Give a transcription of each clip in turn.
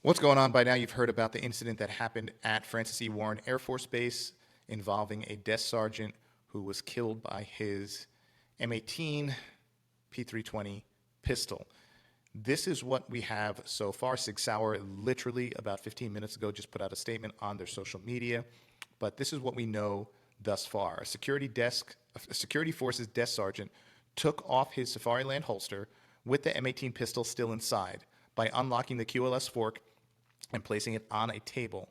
What's going on by now? You've heard about the incident that happened at Francis E. Warren Air Force Base involving a desk sergeant who was killed by his M18 P320 pistol. This is what we have so far. Sig Sauer, literally about 15 minutes ago, just put out a statement on their social media. But this is what we know thus far. A security forces desk sergeant took off his Safariland holster with the M18 pistol still inside by unlocking the QLS fork and placing it on a table.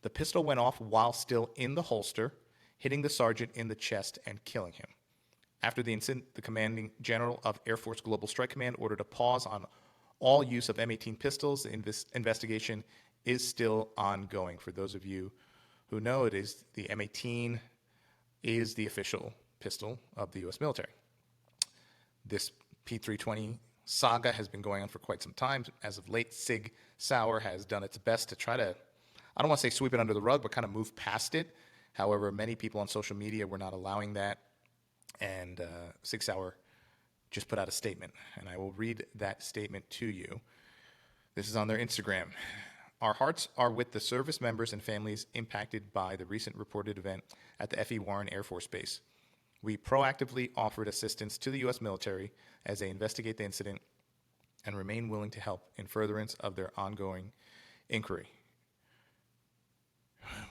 The pistol went off while still in the holster, hitting the sergeant in the chest and killing him. After the incident, the commanding general of Air Force Global Strike Command ordered a pause on all use of M18 pistols. The investigation is still ongoing. For those of you who know, it is the M18 is the official pistol of the U.S. military. This P320 saga has been going on for quite some time. As of late, Sig Sauer has done its best to try to, I don't want to say sweep it under the rug, but kind of move past it. However, many people on social media were not allowing that, and Sig Sauer just put out a statement, and I will read that statement to you. This is on their Instagram. Our hearts are with the service members and families impacted by the recent reported event at the F.E. Warren Air Force Base. We proactively offered assistance to the U.S. military as they investigate the incident and remain willing to help in furtherance of their ongoing inquiry.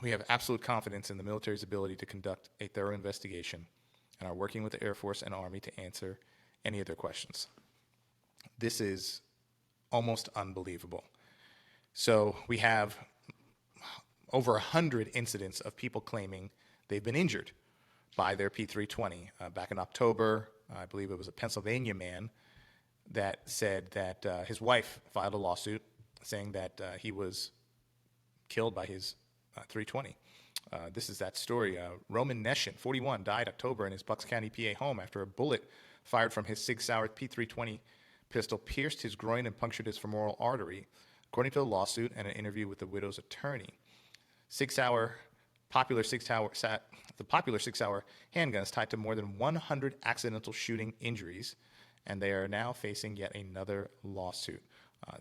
We have absolute confidence in the military's ability to conduct a thorough investigation and are working with the Air Force and Army to answer any of their questions. This is almost unbelievable. So we have over 100 incidents of people claiming they've been injured by their P320. Back in October, I believe it was a Pennsylvania man that said that his wife filed a lawsuit saying that he was killed by his 320. This is that story. Roman Neshin, 41, died October in his Bucks County, PA home after a bullet fired from his Sig Sauer P320 pistol pierced his groin and punctured his femoral artery, according to the lawsuit and an interview with the widow's attorney. The popular Sig Sauer handgun is tied to more than 100 accidental shooting injuries, and they are now facing yet another lawsuit.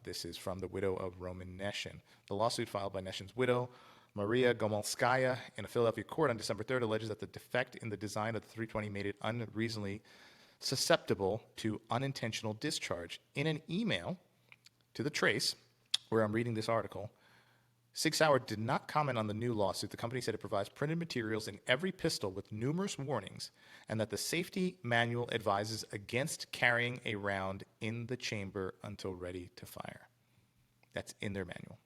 This is from the widow of Roman Neshin. The lawsuit filed by Neshin's widow, Maria Gomolskaya, in a Philadelphia court on December 3rd alleges that the defect in the design of the 320 made it unreasonably susceptible to unintentional discharge. In an email to the Trace, where I'm reading this article, Sig Sauer did not comment on the new lawsuit. The company said it provides printed materials in every pistol with numerous warnings and that the safety manual advises against carrying a round in the chamber until ready to fire. That's in their manual.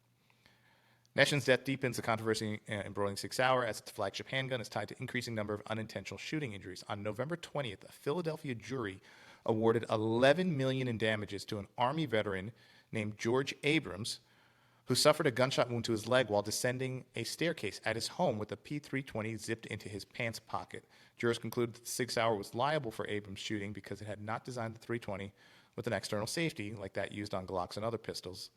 Neshin's death deepens the controversy embroiling Sig Sauer as its flagship handgun is tied to increasing number of unintentional shooting injuries. On November 20th, a Philadelphia jury awarded $11 million in damages to an Army veteran named George Abrams, who suffered a gunshot wound to his leg while descending a staircase at his home with a P320 zipped into his pants pocket. Jurors concluded that Sig Sauer was liable for Abrams' shooting because it had not designed the 320 with an external safety like that used on Glocks and other pistols.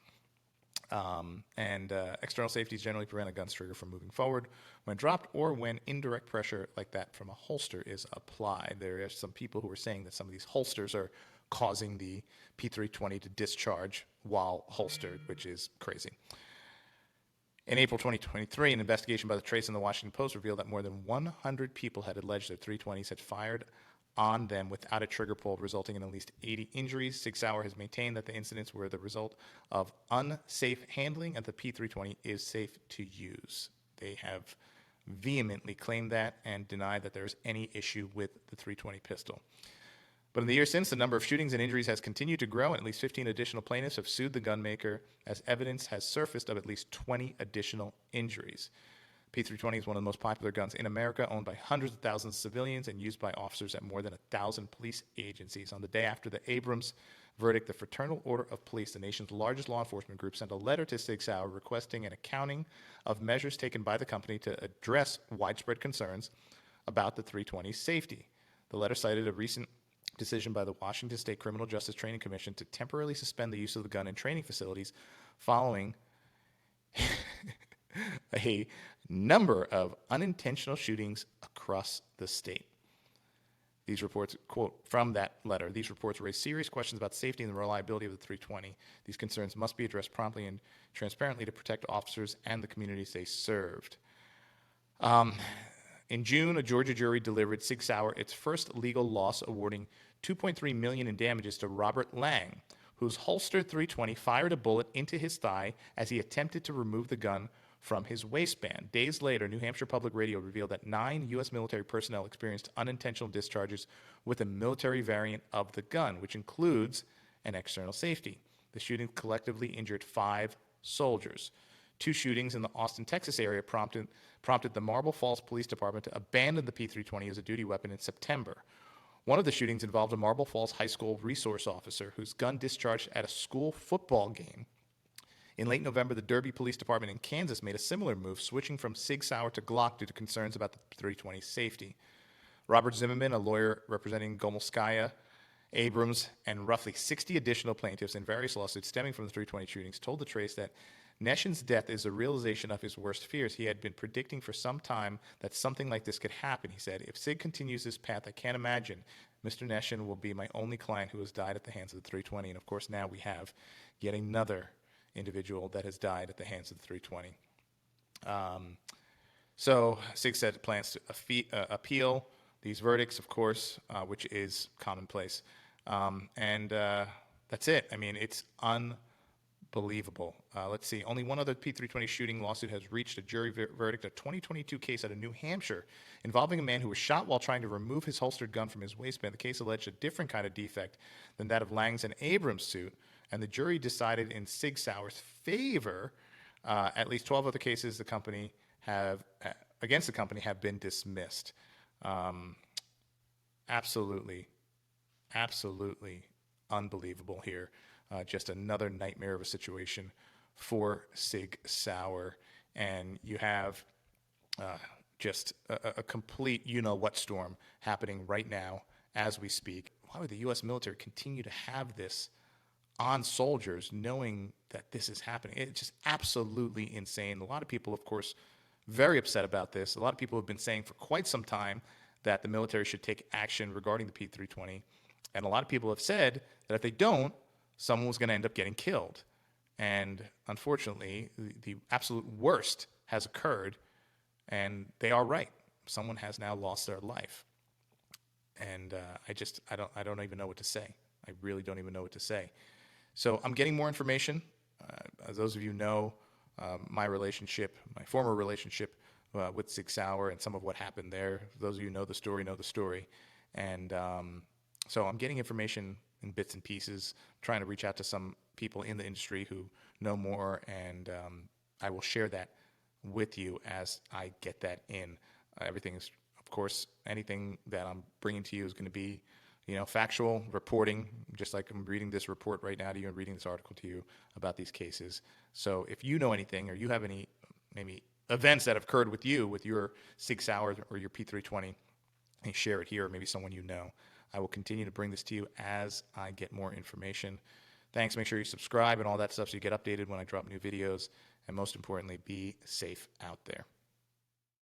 External safeties generally prevent a gun's trigger from moving forward when dropped or when indirect pressure like that from a holster is applied. There are some people who are saying that some of these holsters are causing the P320 to discharge while holstered, which is crazy. In April 2023, an investigation by the Trace and the Washington Post revealed that more than 100 people had alleged that 320s had fired on them without a trigger pull, resulting in at least 80 injuries. Sig Sauer has maintained that the incidents were the result of unsafe handling and the P320 is safe to use. They have vehemently claimed that and denied that there is any issue with the 320 pistol. But in the years since, the number of shootings and injuries has continued to grow, and at least 15 additional plaintiffs have sued the gunmaker as evidence has surfaced of at least 20 additional injuries. P320 is one of the most popular guns in America, owned by hundreds of thousands of civilians and used by officers at more than 1,000 police agencies. On the day after the Abrams verdict, the Fraternal Order of Police, the nation's largest law enforcement group, sent a letter to Sig Sauer requesting an accounting of measures taken by the company to address widespread concerns about the 320's safety. The letter cited a recent decision by the Washington State Criminal Justice Training Commission to temporarily suspend the use of the gun in training facilities following a number of unintentional shootings across the state. These reports, quote from that letter, these reports raise serious questions about safety and the reliability of the 320. These concerns must be addressed promptly and transparently to protect officers and the communities they served. In June, a Georgia jury delivered Sig Sauer its first legal loss, awarding $2.3 million in damages to Robert Lang, whose holstered 320 fired a bullet into his thigh as he attempted to remove the gun from his waistband. Days later, New Hampshire Public Radio revealed that 9 U.S. military personnel experienced unintentional discharges with a military variant of the gun, which includes an external safety. The shootings collectively injured 5 soldiers. 2 shootings in the Austin, Texas area prompted the Marble Falls Police Department to abandon the P320 as a duty weapon in September. One of the shootings involved a Marble Falls High School resource officer whose gun discharged at a school football game. In late November, the Derby Police Department in Kansas made a similar move, switching from Sig Sauer to Glock due to concerns about the 320's safety. Robert Zimmerman, a lawyer representing Gomulskaya, Abrams, and roughly 60 additional plaintiffs in various lawsuits stemming from the 320 shootings, told the Trace that Neshin's death is a realization of his worst fears. He had been predicting for some time that something like this could happen. He said, "If Sig continues this path, I can't imagine Mr. Neshin will be my only client who has died at the hands of the 320. And of course, now we have yet another individual that has died at the hands of the 320. So Sig said it plans to appeal these verdicts, of course, which is commonplace. And that's it. I mean, it's unbelievable. Let's see. Only one other P320 shooting lawsuit has reached a jury verdict, a 2022 case out of New Hampshire involving a man who was shot while trying to remove his holstered gun from his waistband. The case alleged a different kind of defect than that of Lang's and Abrams' suit, and the jury decided in Sig Sauer's favor. At least 12 other cases against the company have been dismissed. Absolutely unbelievable here. Just another nightmare of a situation for Sig Sauer. And you have just a complete you-know-what storm happening right now as we speak. Why would the U.S. military continue to have this on soldiers knowing that this is happening? It's just absolutely insane. A lot of people, of course, very upset about this. A lot of people have been saying for quite some time that the military should take action regarding the P320. And a lot of people have said that if they don't, someone was going to end up getting killed. And unfortunately, the absolute worst has occurred, and they are right. Someone has now lost their life. And I don't even know what to say. I really don't even know what to say. So I'm getting more information. As those of you know, my former relationship with Sig Sauer and some of what happened there. Those of you who know the story. And so I'm getting information in bits and pieces, trying to reach out to some people in the industry who know more, and I will share that with you as I get that in. Everything is, of course, anything that I'm bringing to you is going to be, factual reporting, just like I'm reading this report right now to you and reading this article to you about these cases. So if you know anything, or you have any maybe events that have occurred with you, with your Sig Sauer or your P320, and share it here, or maybe someone you know. I will continue to bring this to you as I get more information. Thanks. Make sure you subscribe and all that stuff so you get updated when I drop new videos. And most importantly, be safe out there.